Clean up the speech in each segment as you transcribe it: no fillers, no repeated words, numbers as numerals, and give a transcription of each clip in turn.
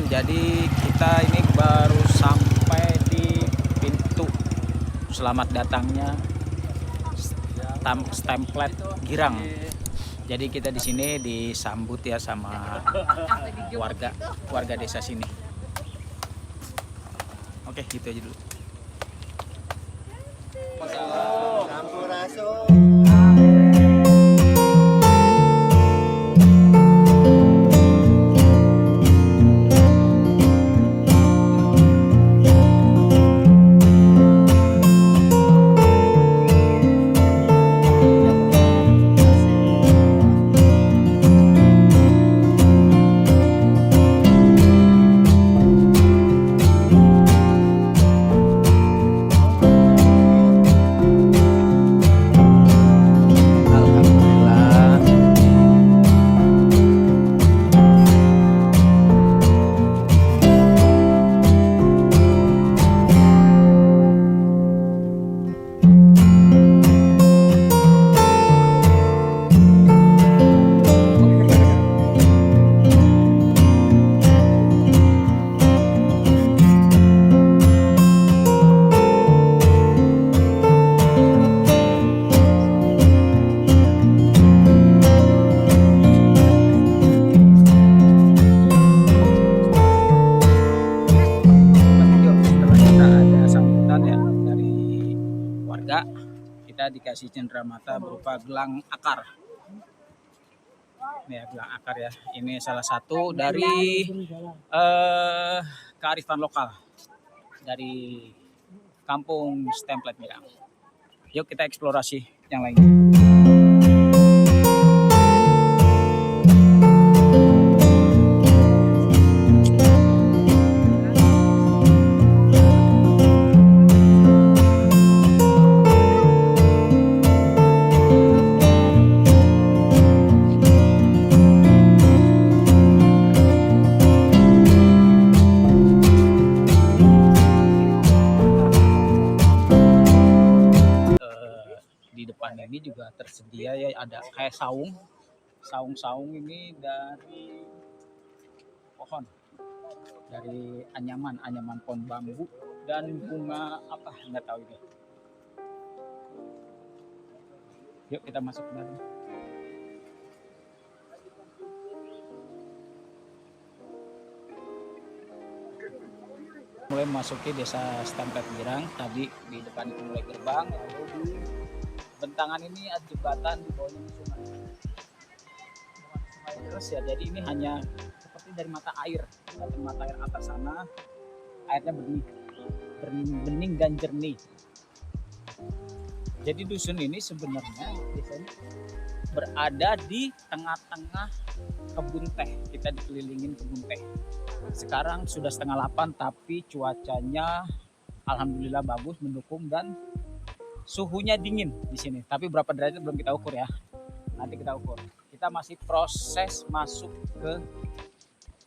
Jadi kita ini baru sampai di pintu selamat datangnya Stemplet Girang. Jadi kita di sini disambut ya sama warga desa sini. Oke, gitu aja dulu. Kita dikasih cenderamata berupa gelang akar. Ini ya, gelang akar ya. Ini salah satu dari kearifan lokal dari kampung Stemplet Girang. Yuk kita eksplorasi yang lainnya. Di depan ini juga tersedia ya, ada kayak saung ini dari pohon, dari anyaman pohon bambu dan bunga apa nggak tahu ini. Yuk kita masuk ke dalam. Mulai memasuki desa Stemplet Girang. Tadi di depan itu mulai gerbang, lalu di bentangan ini ada jembatan, di bawahnya sungai terus ya. Jadi ini hanya seperti dari mata air atas sana, airnya bening dan jernih. Jadi dusun ini sebenarnya biasanya berada di tengah-tengah kebun teh. Kita dikelilingin kebun teh. Sekarang sudah 7:30, tapi cuacanya alhamdulillah bagus, mendukung, dan suhunya dingin di sini. Tapi berapa derajat belum kita ukur ya. Nanti kita ukur. Kita masih proses masuk ke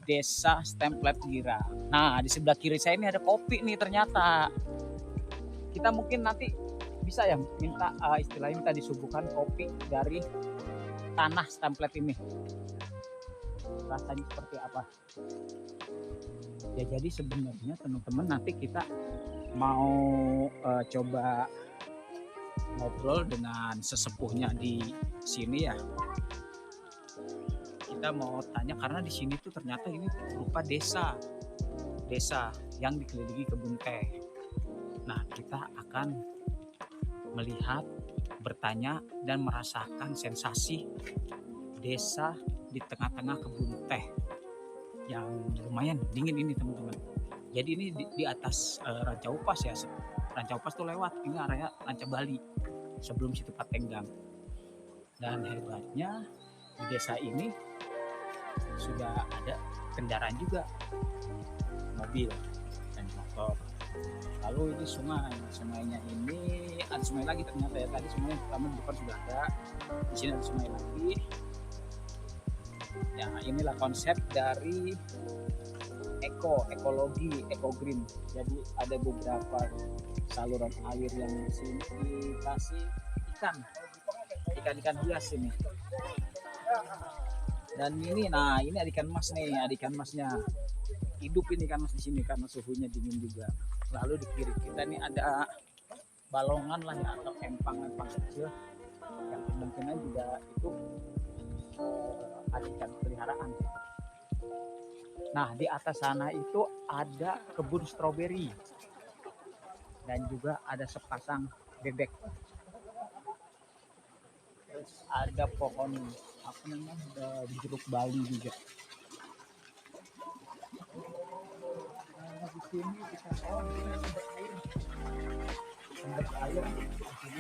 desa Stemplet Girang. Nah, di sebelah kiri saya ini ada kopi nih ternyata. Kita mungkin nanti bisa ya minta istilahnya minta disuguhkan kopi dari tanah Stemplet ini. Rasanya seperti apa? Ya, jadi sebenarnya teman-teman nanti kita mau coba ngobrol dengan sesepuhnya di sini ya. Kita mau tanya karena di sini tuh ternyata ini berupa desa yang dikelilingi kebun teh. Nah, kita akan melihat, bertanya, dan merasakan sensasi desa di tengah-tengah kebun teh yang lumayan dingin ini teman-teman. Jadi ini di atas Ranca Upas ya. Ranca Upas tuh lewat, ini area Ranca Bali sebelum situ Patenggang. Dan hebatnya di desa ini sudah ada kendaraan juga, mobil dan motor. Lalu ini sungainya ini ada sungai lagi ternyata ya. Tadi sungai pertama di depan sudah ada, di sini ada sungai lagi. Ya, inilah konsep dari ekologi, green. Jadi ada beberapa saluran air yang di sini dikasih ikan hias ini. Dan ini, nah ini ada ikan mas nih, ada ikan masnya. hidup ini kan Mas di sini karena suhunya dingin juga. Lalu di kiri kita nih ada balongan lah ya, atau empang-empang kecil yang kemungkinan juga itu ada ikan peliharaan. Nah di atas sana itu ada kebun stroberi dan juga ada sepasang bebek. Terus ada pohon apa namanya, jeruk Bali juga. Nah, di sini kita tahu sumber air di sini.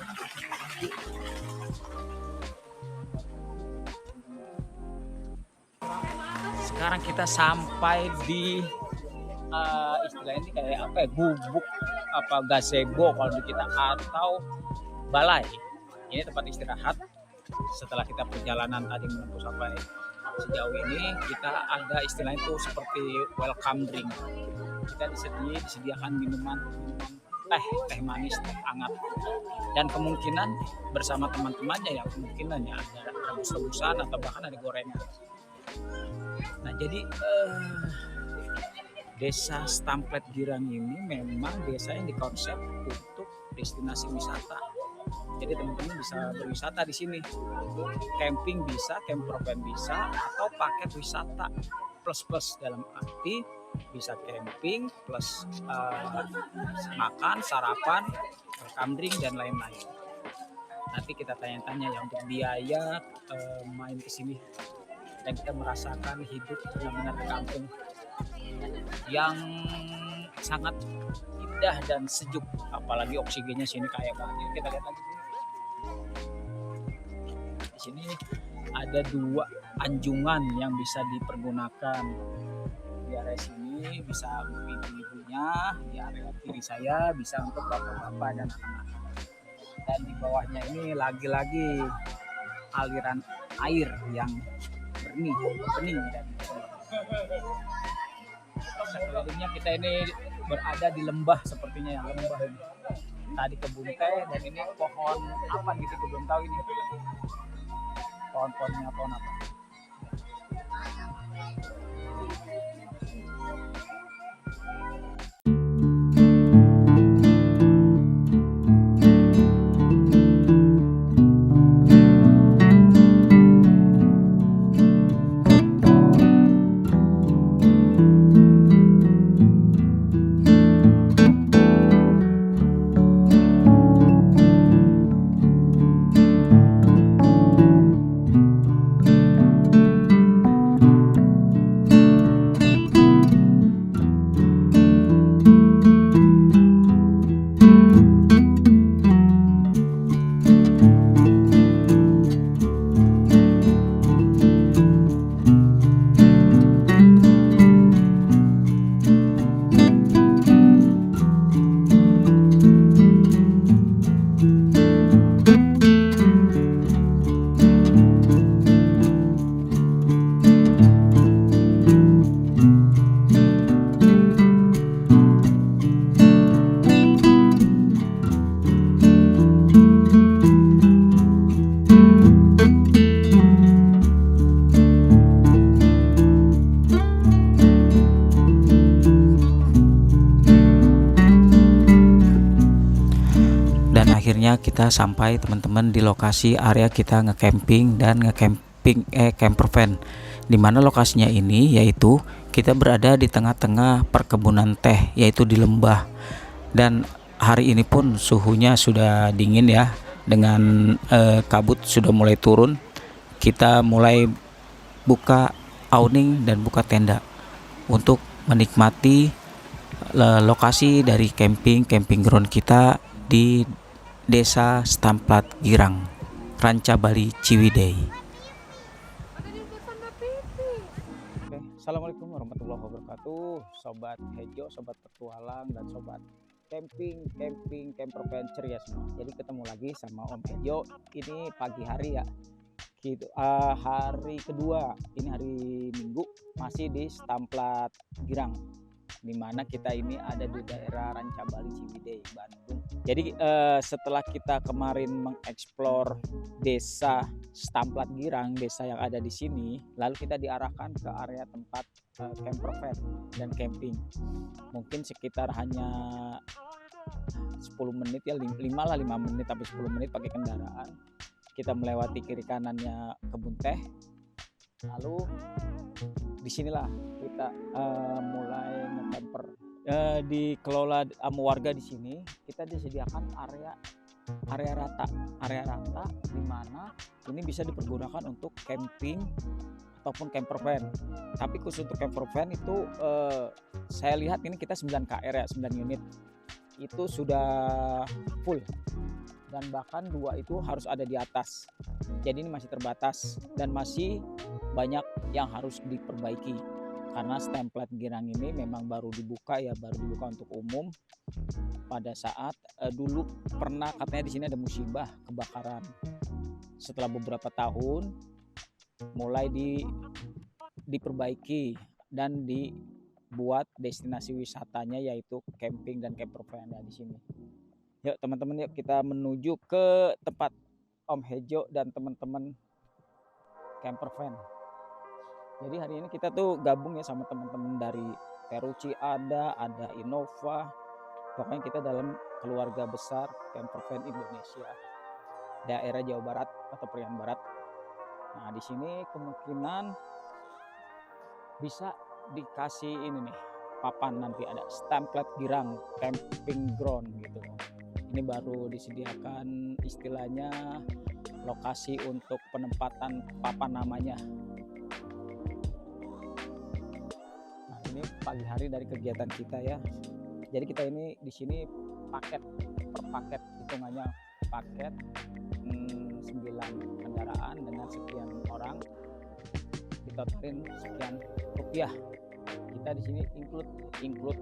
Sekarang kita sampai di istilahnya ini kayak apa ya, gubuk apa gazebo kalau di kita, atau balai. Ini tempat istirahat setelah kita perjalanan tadi menempuh sampai sejauh ini. Kita ada istilahnya itu seperti welcome drink. Kita disediakan minuman teh manis, teh hangat, dan kemungkinan bersama teman-temannya yang kemungkinannya ada rebus-rebusan atau bahkan ada gorengan. Nah jadi desa Stamplet Girang ini memang desa yang dikonsep untuk destinasi wisata. Jadi teman-teman bisa berwisata di sini, camping bisa, campervan bisa, atau paket wisata plus dalam arti bisa camping plus makan, sarapan, welcome drink dan lain-lain. Nanti kita tanya-tanya ya untuk biaya main ke sini dan kita merasakan hidup benar-benar di kampung yang sangat indah dan sejuk, apalagi oksigennya sini kayak banget. Kita lihat lagi di sini ada 2 anjungan yang bisa dipergunakan. Di area sini bisa untuk ibu-ibunya, di area kiri saya bisa untuk bapak-bapak dan anak-anak. Dan di bawahnya ini lagi-lagi aliran air yang bening dan sekelilingnya kita ini berada di lembah, sepertinya yang lembah ini. Tadi kebun teh dan ini pohon apa gitu, belum tahu ini pohon-pohonnya pohon apa. Akhirnya kita sampai teman-teman di lokasi area kita ngecamping dan campervan. Dimana lokasinya ini yaitu kita berada di tengah-tengah perkebunan teh, yaitu di lembah. Dan hari ini pun suhunya sudah dingin ya, dengan kabut sudah mulai turun. Kita mulai buka awning dan buka tenda untuk menikmati lokasi dari camping ground kita di Desa Stamplet Girang, Ranca Bali, Ciwidey. Assalamualaikum warahmatullahi wabarakatuh, Sobat Hejo, Sobat Petualang, dan Sobat camping, campervan ceria semua. Jadi ketemu lagi sama Om Hejo. Ini pagi hari ya, gitu, hari kedua, ini hari Minggu, masih di Stamplet Girang. di mana kita ini ada di daerah Rancabali, Ciwidey, Bandung. Jadi setelah kita kemarin mengeksplor desa Stamplat Girang, desa yang ada di sini, lalu kita diarahkan ke area tempat camper van dan camping. Mungkin sekitar hanya 10 menit ya, 5 menit sampai 10 menit pakai kendaraan. Kita melewati kiri kanannya kebun teh. Lalu disinilah kita mulai nge-camper. Dikelola sama warga di sini, kita disediakan area rata di mana ini bisa dipergunakan untuk camping ataupun camper van. Tapi khusus untuk camper van itu saya lihat ini kita 9 KR ya, 9 unit itu sudah full, dan bahkan 2 itu harus ada di atas. Jadi ini masih terbatas dan masih banyak yang harus diperbaiki karena Stamplat Girang ini memang baru dibuka untuk umum pada saat dulu pernah katanya di sini ada musibah kebakaran. Setelah beberapa tahun mulai diperbaiki dan dibuat destinasi wisatanya yaitu camping dan camper van di sini. Yuk teman-teman, yuk kita menuju ke tempat Om Hejo dan teman-teman camper van. Jadi hari ini kita tuh gabung ya sama teman-teman dari Peruci, ada Innova. Pokoknya kita dalam keluarga besar camper van Indonesia, daerah Jawa Barat atau Priangan Barat. Nah di sini kemungkinan bisa dikasih ini nih papan, nanti ada Stamplat Girang camping ground gitu. Ini baru disediakan istilahnya lokasi untuk penempatan papan namanya. Nah ini pagi hari dari kegiatan kita ya. Jadi kita ini di sini paket per paket, hitungannya paket 9 kendaraan dengan sekian orang, ditotalin sekian rupiah. Kita di sini include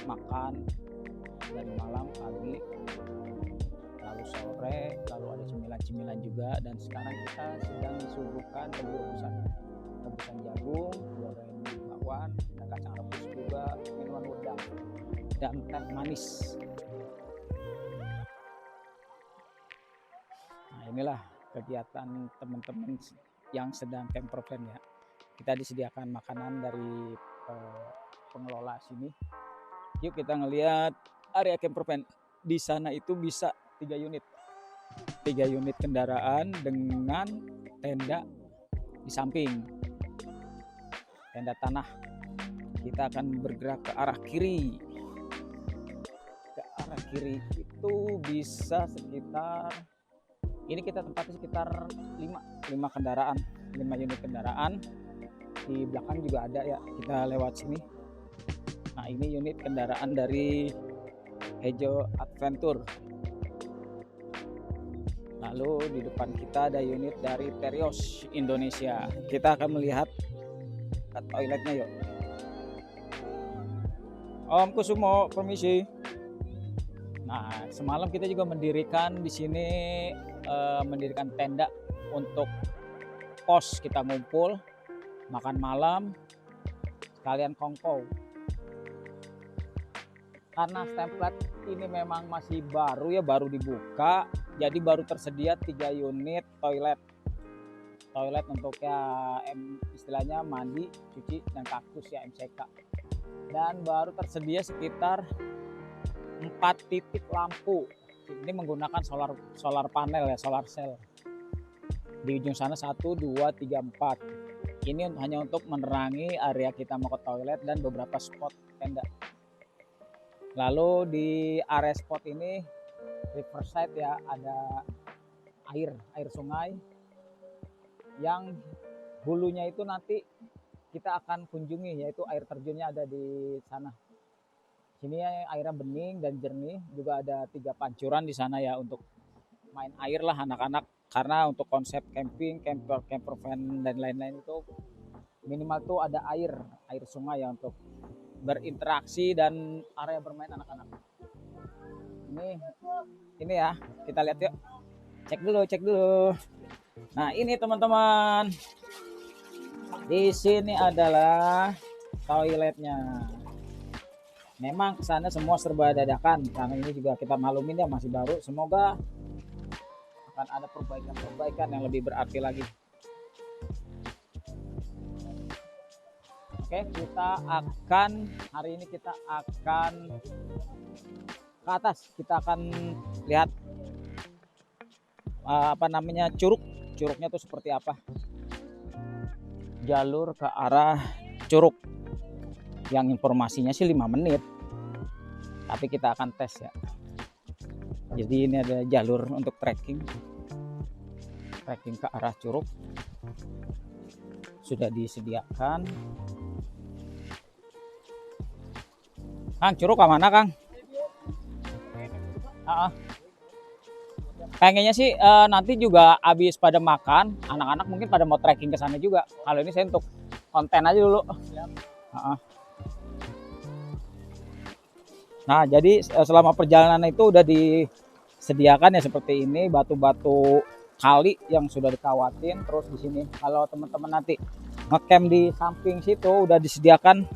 makan dari malam, pagi, lalu sore, lalu ada cemilan-cemilan juga. Dan sekarang kita sedang disuguhkan rebusan jagung, goreng bakwan, dan kacang rebus juga, minuman udang dan teh manis. Nah inilah kegiatan teman-teman yang sedang camper van ya. Kita disediakan makanan dari pengelola sini. Yuk kita ngelihat area camper van. Di sana itu bisa 3 unit kendaraan dengan tenda di samping, tenda tanah. Kita akan bergerak ke arah kiri. Itu bisa sekitar, ini kita tempatnya sekitar 5 kendaraan, 5 unit kendaraan. Di belakang juga ada ya, kita lewat sini. Nah ini unit kendaraan dari Hejo Adventure. Lalu di depan kita ada unit dari Terios Indonesia. Kita akan melihat ke toiletnya yuk. Om Kusumo, permisi. Nah semalam kita juga mendirikan di sini mendirikan tenda untuk pos, kita ngumpul makan malam sekalian kongkow. Karena Stamplat ini memang masih baru ya, baru dibuka, jadi baru tersedia 3 unit toilet untuk ya istilahnya mandi, cuci dan kakus ya, MCK. Dan baru tersedia sekitar 4 titik lampu. Ini menggunakan solar panel ya, solar cell. Di ujung sana 1, 2, 3, 4. Ini hanya untuk menerangi area kita mau ke toilet dan beberapa spot tenda. Lalu di area spot ini riverside ya, ada air sungai yang hulunya itu nanti kita akan kunjungi, yaitu air terjunnya ada di sana. Sini airnya bening dan jernih, juga ada 3 pancuran di sana ya untuk main air lah anak-anak. Karena untuk konsep camping, camper van dan lain-lain itu minimal tuh ada air sungai ya untuk berinteraksi dan area bermain anak-anak. Ini ya, kita lihat yuk. Cek dulu. Nah, ini teman-teman. Di sini adalah toiletnya. Memang kesana semua serba dadakan karena ini juga kita maklumin ya masih baru. Semoga akan ada perbaikan-perbaikan yang lebih berarti lagi. Oke, hari ini kita akan ke atas. Kita akan lihat curugnya tuh seperti apa. Jalur ke arah curug yang informasinya sih 5 menit, tapi kita akan tes ya. Jadi ini ada jalur untuk trekking ke arah curug, sudah disediakan. Kang, curug ke mana Kang? Pengennya sih nanti juga habis pada makan, anak-anak mungkin pada mau trekking ke sana juga. Kalau ini saya untuk konten aja dulu. Nah, jadi selama perjalanan itu udah disediakan ya seperti ini, batu-batu kali yang sudah dikawatin. Terus di sini kalau teman-teman nanti ngecamp di samping situ udah disediakan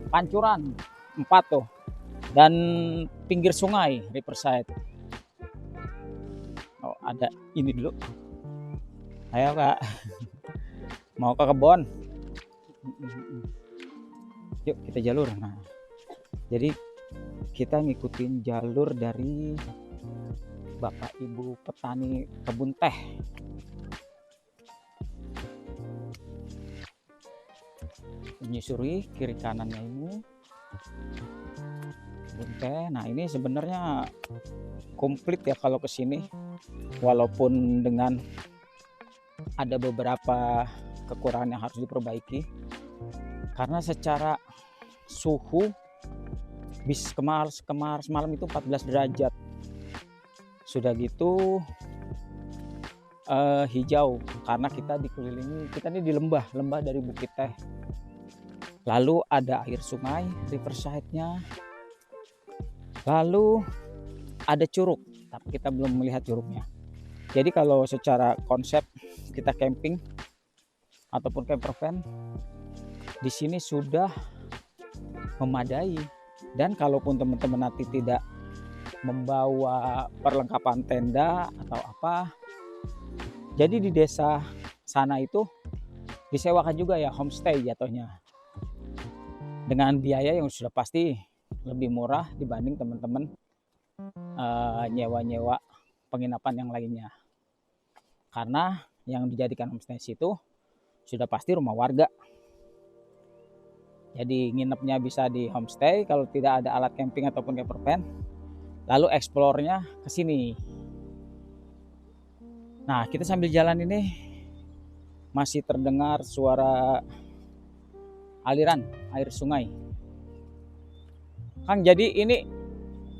pancuran 4 tuh, dan pinggir sungai Riverside. Oh, ada ini dulu. Ayo Kak, mau ke kebun. Yuk kita jalur. Nah, jadi kita ngikutin jalur dari Bapak Ibu petani kebun teh. Menyusuri kiri kanannya ini kebun teh. Nah, ini sebenarnya komplit ya kalau kesini, walaupun dengan ada beberapa kekurangan yang harus diperbaiki, karena secara suhu semalam itu 14 derajat. Sudah gitu hijau karena kita ini di lembah dari Bukit Teh. Lalu ada air sungai Riverside-nya. Lalu ada curug, tapi kita belum melihat curugnya. Jadi kalau secara konsep kita camping ataupun camper van di sini sudah memadai. Dan kalaupun teman-teman nanti tidak membawa perlengkapan tenda atau apa, jadi di desa sana itu disewakan juga ya homestay jatuhnya, dengan biaya yang sudah pasti lebih murah dibanding teman-teman nyewa penginapan yang lainnya. Karena yang dijadikan homestay itu sudah pasti rumah warga. Jadi nginepnya bisa di homestay kalau tidak ada alat camping ataupun camper van. Lalu eksplornya ke sini. Nah, kita sambil jalan ini masih terdengar suara aliran air sungai. Kang, jadi ini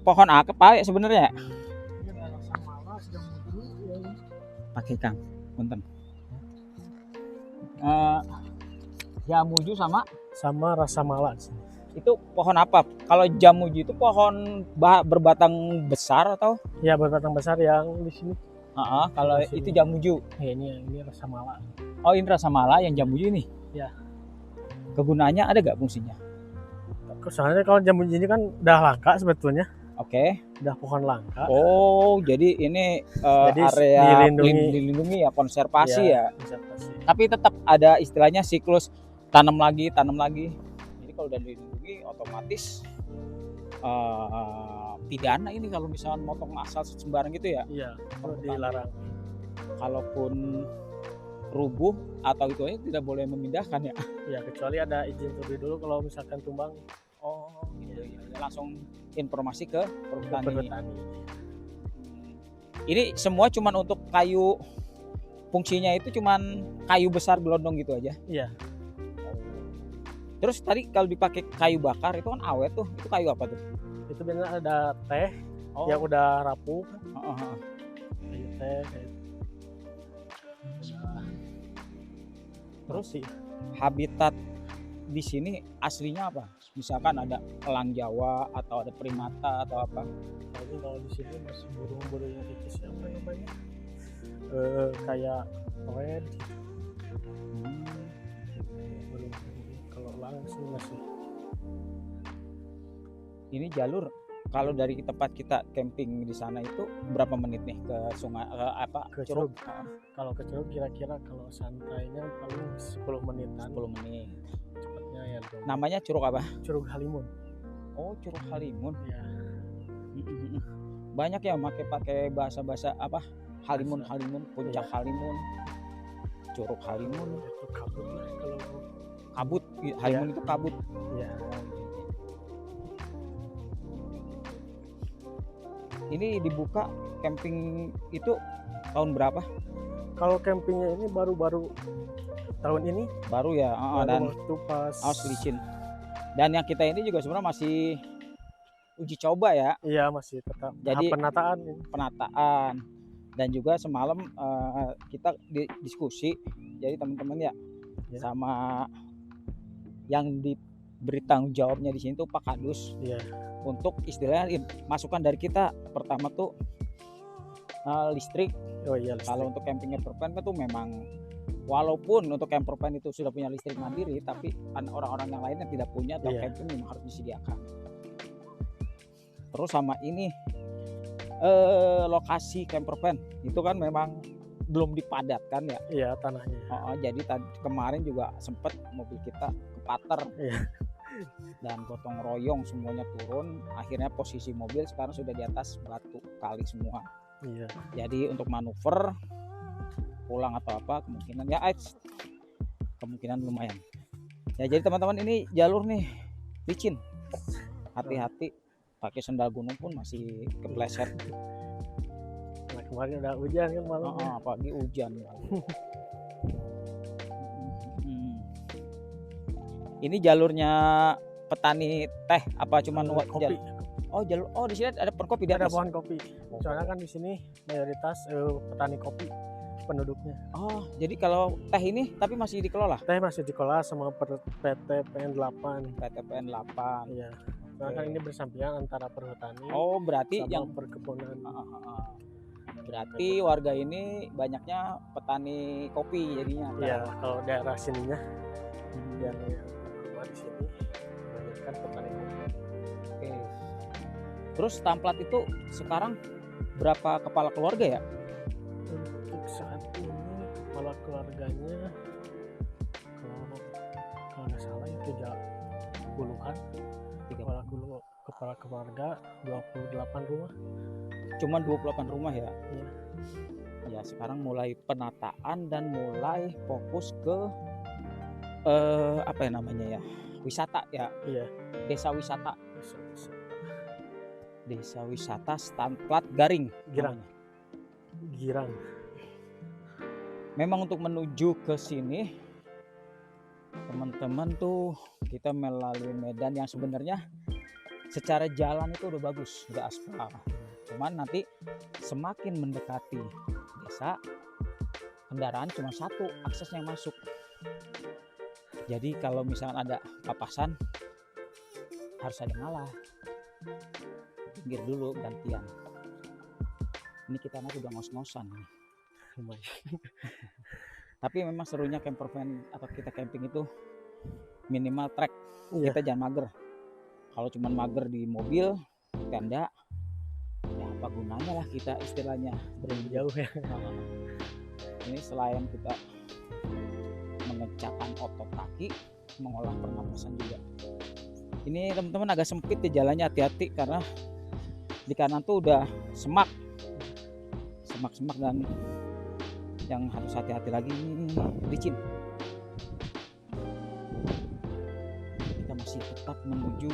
pohon apa ya sebenarnya? Pakai Kang, punten. Jamuju sama rasa mala. Itu pohon apa? Kalau jamuju itu pohon berbatang besar atau? Ya, berbatang besar yang di sini. Kalau itu jamuju. Ya, ini rasa mala. Oh, ini rasa mala yang jamuju ini? Ya. Kegunaannya ada gak fungsinya? Soalnya kalau jamuju ini kan udah langka sebetulnya. Oke. Udah pohon langka. Oh, jadi ini area dilindungi ya, konservasi ya. Konservasi. Tapi tetap ada istilahnya siklus tanam lagi. Jadi kalau udah dilindungi otomatis pidana ini kalau misalnya motong asal sembarang gitu ya. Iya, dilarang. Kalaupun rubuh atau itu aja tidak boleh memindahkan ya. Ya, kecuali ada izin terlebih dulu kalau misalkan tumbang. Oh, gitu ya. Langsung informasi ke petani. Ini semua cuman untuk kayu, fungsinya itu cuman kayu besar gelondong gitu aja. Iya. Terus tadi kalau dipakai kayu bakar itu kan awet tuh. Itu kayu apa tuh? Itu biasanya ada teh yang udah rapuh. Kayu teh kayak. Terus sih habitat di sini aslinya apa? Misalkan ada elang Jawa atau ada primata atau apa? Tapi kalau di sini masih burung-burung yang tipis apa namanya? Kayak red. Kalau elang sih masih. Ini jalur kalau dari tempat kita camping di sana itu berapa menit nih ke sungai Ke Curug? Curug. Kalau ke Curug kira-kira kalau santainya paling 10 menitan. 10 menit. Cepatnya ya 2 menit. Namanya Curug apa? Curug Halimun. Oh, Curug Halimun. Ya. Banyak ya pakai bahasa-bahasa apa? Halimun, Bahasa. Halimun, Puncak Iya. Halimun, Curug Halimun, Itu kabut lah kalau Kabut. Halimun itu Kabut. ya. Ini dibuka camping itu tahun berapa? Kalau campingnya ini baru-baru tahun ini, Baru ya, baru dan waktu pas licin. Dan yang kita ini juga sebenarnya masih uji coba ya, iya masih tetap Jadi- tahap penataan ini. penataan. Dan juga semalam kita diskusi, jadi teman-teman ya, Ya. sama yang diberi tanggung jawabnya di sini tuh Pak Kadus, Iya. untuk istilahnya masukan dari kita. Pertama tuh listrik. Oh iya, listrik. Kalau untuk camping campervan tuh memang walaupun untuk campervan itu sudah punya listrik mandiri, tapi orang-orang yang lain yang tidak punya atau Iya. camping memang harus disediakan. Terus sama ini lokasi campervan itu kan memang belum dipadatkan ya. Iya, tanahnya. Jadi kemarin juga sempat mobil kita kepater. Iya. Dan gotong royong semuanya turun. Akhirnya posisi mobil sekarang sudah di atas batu kali semua. Iya. Jadi untuk manuver pulang atau apa kemungkinan ya kemungkinan lumayan. Ya jadi teman-teman ini jalur nih licin. Hati-hati, pakai sendal gunung pun masih kepleset. Nah, kemarin udah hujan kan malam. Pagi hujan. Ini jalurnya petani teh apa cuman kopi. jalur di sini ada pohon kopi di Ada atas. pohon kopi. Soalnya kan di sini mayoritas petani kopi penduduknya. Oh, jadi kalau teh ini tapi masih dikelola Teh masih dikelola sama PT PN8. PTPN 8. Iya. Soalnya kan ini bersampingan antara perhutani Oh, berarti sama yang perkebunan. berarti warga ini banyaknya petani kopi jadinya. Iya, kalau daerah sininya yang rumah di sini kebanyakan petani kopi. Oke. Terus Tamplat itu sekarang berapa kepala keluarga ya? Untuk saat ini kepala keluarganya kalau nggak salah ya 30-an. Kepala keluarga 28 rumah. Cuman 28 rumah ya? Iya. Ya sekarang mulai penataan dan mulai fokus ke apa ya namanya ya, wisata ya. Iya. Desa wisata. Bisa. Desa wisata Tamplat Garing. Girang. namanya. Girang. Memang untuk menuju ke sini teman-teman tuh kita melalui medan yang sebenarnya secara jalan itu udah bagus, udah aspal. Cuman nanti semakin mendekati desa, kendaraan cuma satu aksesnya masuk. Jadi kalau misalnya ada papasan harus ada ngalah, pinggir dulu gantian. Ini kita nanti udah ngos-ngosan. Tapi memang serunya campervan atau kita camping itu minimal trek. Iya. Kita jangan mager. Kalau cuma mager di mobil, tenda, ya apa gunanya lah kita istilahnya Jauh ya. Ini selain kita mengecakkan otot kaki, mengolah pernapasan juga. Ini teman-teman agak sempit ya jalannya, hati-hati karena di kanan tuh udah semak dan yang harus hati-hati lagi ini licin. Kita masih tetap menuju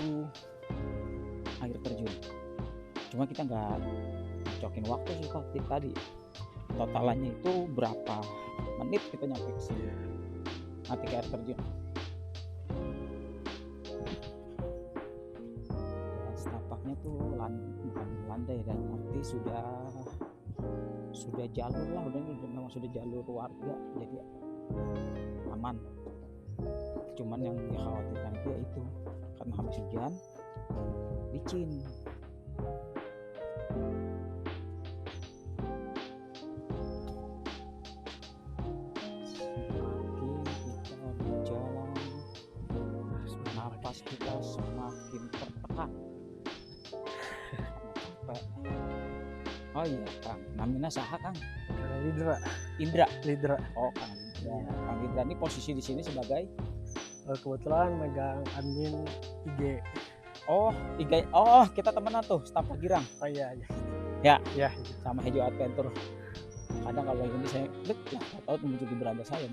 air terjun. Cuma kita nggak cokin waktu sih tadi. Totalannya itu berapa menit kita nyampe ke sini. Nanti ke air terjun. Dan setapaknya tuh bukan landai dan nanti sudah jalur lah, memang sudah jalur warga, jadi aman. Cuman yang dikhawatirkan itu karena habis hujan licin. Semakin kita berjalan, napas kita semakin tertekan. Oh iya Kang, namanya saha Kang? Lidra. Indra. Oh Kang Indra. Iya. Kang Indra ini posisi di sini sebagai Kebetulan megang admin IG. oh oh kita temenan tuh Stamplak Girang Oh iya. Ya. Ya. sama Hejo Adventure. Kadang kalau ini saya klik ya tahu muncul di beranda saya.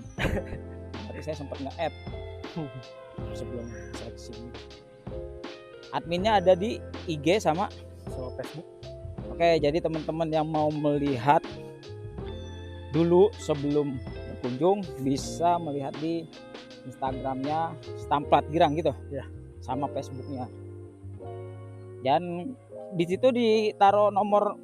Tapi saya sempat nge-add sebelum saya kesini. Adminnya ada di IG sama Facebook. Oke, jadi teman-teman yang mau melihat dulu sebelum berkunjung bisa melihat di Instagramnya Stamplak Girang gitu ya, sama Facebooknya. Dan di situ ditaruh nomor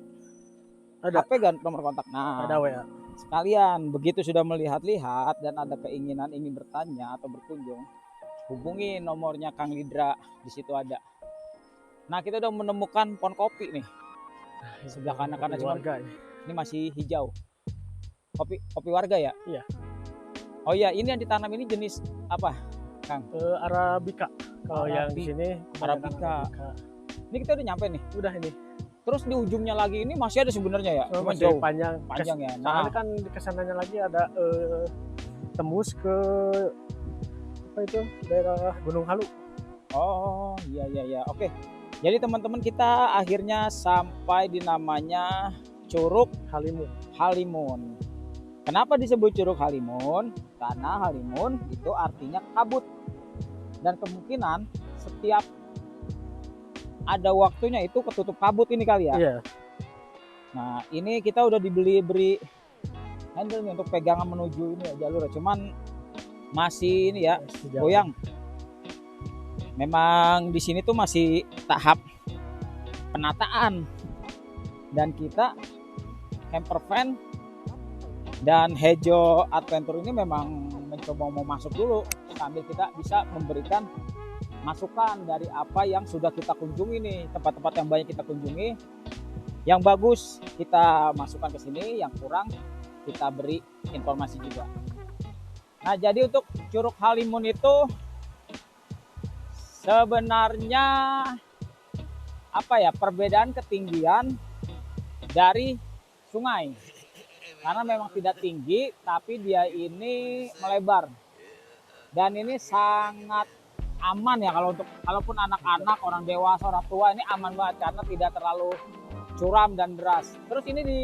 HP kan, nomor kontak. Nah, ada WA. Sekalian begitu sudah melihat-lihat dan ada keinginan ingin bertanya atau berkunjung, hubungi nomornya Kang Lidra, di situ ada. Nah, kita udah menemukan pohon kopi nih sebelah kanan, karena cuma ini masih hijau. Kopi warga ya? Iya. Oh iya, ini yang ditanam ini jenis apa, Kang? Arabica. Kalau yang di sini Arabica. Ini kita udah nyampe nih. Udah ini. Terus di ujungnya lagi ini masih ada sebenarnya ya? Cuma masih jauh. Panjang ya. Nah, kan di kesananya lagi ada tembus ke apa itu daerah Gunung Halu. Oh iya. Oke. Jadi teman-teman, kita akhirnya sampai di namanya Curug Halimun. Kenapa disebut Curug Halimun? Karena Halimun itu artinya kabut. Dan kemungkinan setiap ada waktunya itu ketutup kabut ini kali ya. Iya. Nah, ini kita udah beri handle nih untuk pegangan menuju ini ya jalur. Cuman masih ini ya, goyang. Memang di sini tuh masih tahap penataan. Dan kita camper van dan Hejo Adventure ini memang mencoba mau masuk dulu sambil kita bisa memberikan masukan dari apa yang sudah kita kunjungi nih, tempat-tempat yang banyak kita kunjungi. Yang bagus kita masukkan ke sini, yang kurang kita beri informasi juga. Nah, jadi untuk Curug Halimun itu sebenarnya apa ya, perbedaan ketinggian dari sungai. Karena memang tidak tinggi, tapi dia ini melebar. Dan ini sangat aman ya kalaupun anak-anak, orang dewasa, orang tua, ini aman banget karena tidak terlalu curam dan deras. Terus ini di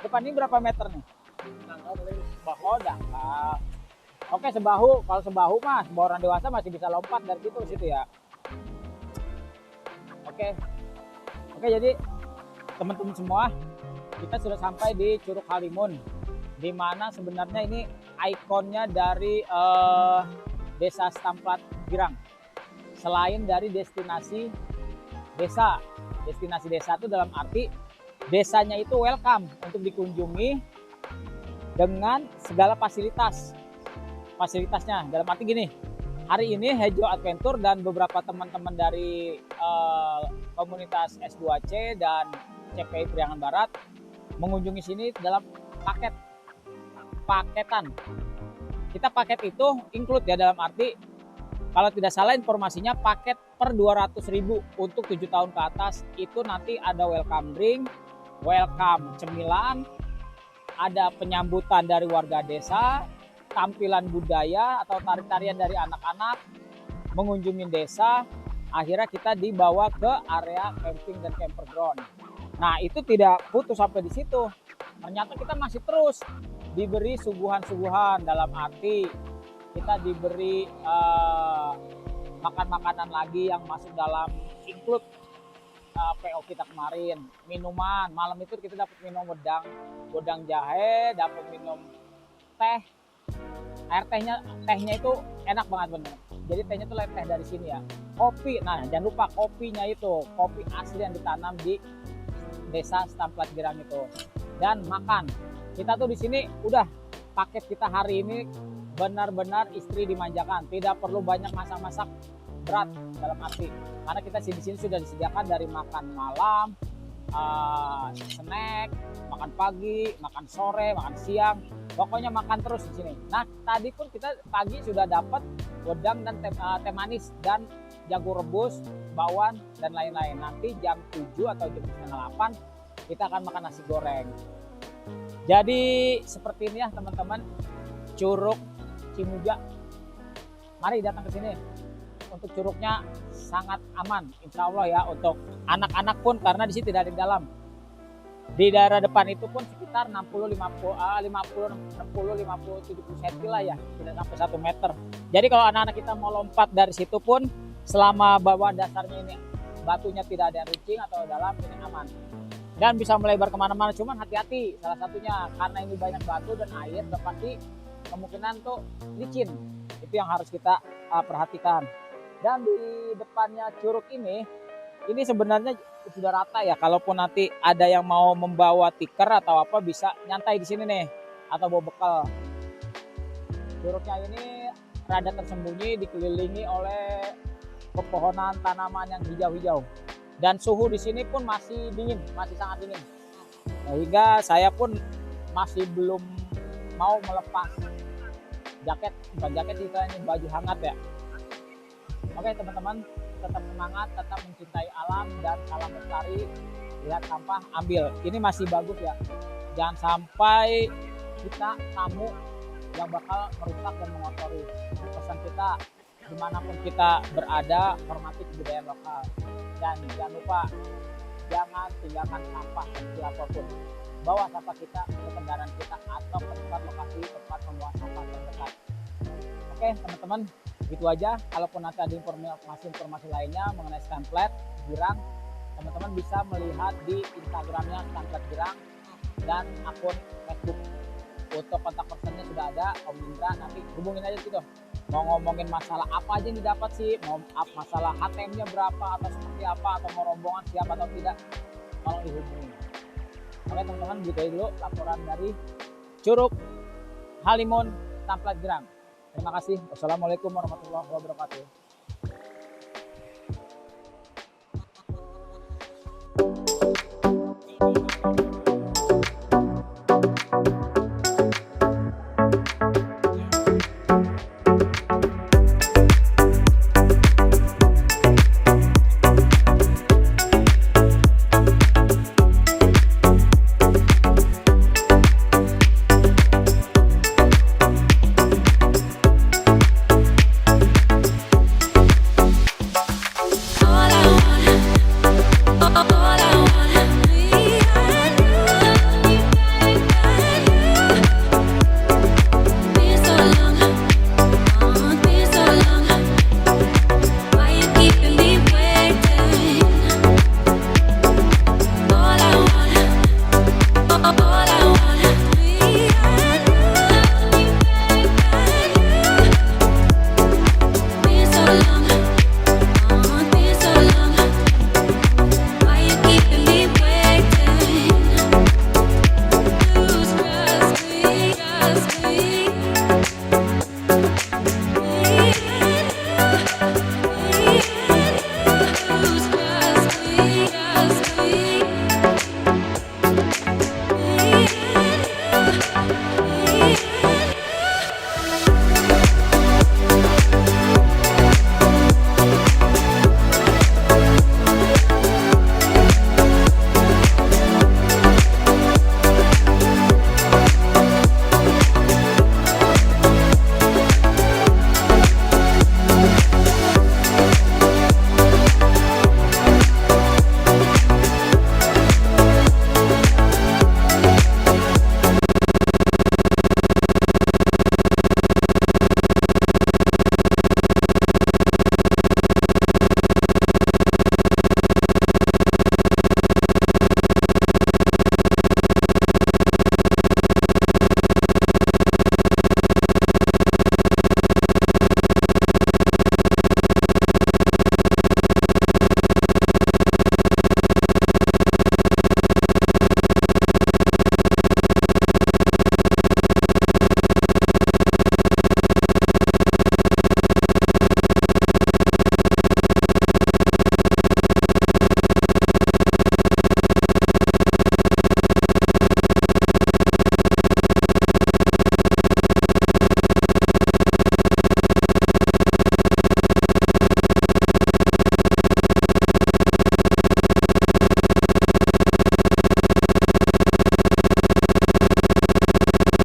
depan ini berapa meter nih? Oh, dangkal. Oke, sebahu. Kalau sebahu mah orang dewasa masih bisa lompat dari situ ke situ ya. Oke, jadi teman-teman semua, kita sudah sampai di Curug Halimun, di mana sebenarnya ini ikonnya dari Desa Stamplak Girang. Selain dari destinasi desa itu dalam arti desanya itu welcome untuk dikunjungi dengan segala fasilitasnya. Dalam arti gini, hari ini Hejo Adventure dan beberapa teman-teman dari komunitas S2C dan CPI Priangan Barat mengunjungi sini dalam paketan. Kita paket itu include ya, dalam arti kalau tidak salah informasinya paket per 200.000 untuk 7 tahun ke atas. Itu nanti ada welcome drink, welcome cemilan, ada penyambutan dari warga desa, tampilan budaya atau tari-tarian dari anak-anak, mengunjungi desa. Akhirnya kita dibawa ke area camping dan camper ground. Nah, itu tidak putus sampai di situ. Ternyata kita masih terus diberi suguhan-suguhan, dalam arti kita diberi makan-makanan lagi yang masuk dalam include PO kita kemarin. Minuman, malam itu kita dapat minum wedang jahe, dapat minum teh. Air tehnya itu enak banget bener. Jadi tehnya itu teh dari sini ya. Kopi, nah jangan lupa kopinya itu kopi asli yang ditanam di Desa Stamplak Girang itu. Dan makan, kita tuh di sini udah paket kita hari ini benar-benar istri dimanjakan, tidak perlu banyak masak-masak berat, dalam arti karena kita di sini sudah disediakan dari makan malam, snack, makan pagi, makan sore, makan siang, pokoknya makan terus di sini. Nah, tadi pun kita pagi sudah dapat wedang dan teh manis dan jagung rebus, bakwan dan lain-lain. Nanti jam 7 atau jam 7:30 kita akan makan nasi goreng. Jadi seperti ini ya teman-teman, Curug Cimuja. Mari datang ke sini. Untuk curugnya sangat aman, insya Allah ya, untuk anak-anak pun, karena di sini tidak ada di dalam. Di daerah depan itu pun sekitar 60, 70 cm lah ya, tidak sampai 1 meter. Jadi kalau anak-anak kita mau lompat dari situ pun, selama bawah dasarnya ini batunya tidak ada yang runcing atau dalam, ini aman. Dan bisa melebar kemana-mana, cuman hati-hati salah satunya, karena ini banyak batu dan air, dan pasti kemungkinan tuh licin. Itu yang harus kita perhatikan. Dan di depannya curug ini sebenarnya sudah rata ya. Kalaupun nanti ada yang mau membawa tikar atau apa, bisa nyantai di sini nih atau bawa bekal. Curugnya ini rada tersembunyi, dikelilingi oleh pepohonan tanaman yang hijau-hijau. Dan suhu di sini pun masih dingin, masih sangat dingin. Sehingga saya pun masih belum mau melepas jaket, bukan jaket sih, ini baju hangat ya. Oke teman-teman, tetap semangat, tetap mencintai alam, dan salam lestari. Lihat sampah, ambil. Ini masih bagus ya. Jangan sampai kita tamu yang bakal merusak dan mengotori. Pesan kita, dimanapun kita berada, hormati kebudayaan lokal. Dan jangan lupa, jangan tinggalkan sampah kecil apapun. Bawa sampah kita ke kendaraan kita atau ke tempat lokasi tempat pembuangan sampah terdekat. Oke teman-teman, gitu aja. Kalaupun nanti ada informasi lainnya mengenai Stampled Girang, teman-teman bisa melihat di Instagramnya Stampled Girang dan akun Facebook. Untuk kontak personnya sudah ada, Om Indra, nanti hubungin aja gitu. Mau ngomongin masalah apa aja yang didapat sih, mau masalah HTM-nya berapa atau seperti apa, atau mau rombongan siapa atau tidak, tolong dihubungi. Oke teman-teman, gitu aja dulu laporan dari Curug Halimun Stampled Girang. Terima kasih. Wassalamualaikum warahmatullahi wabarakatuh. All I want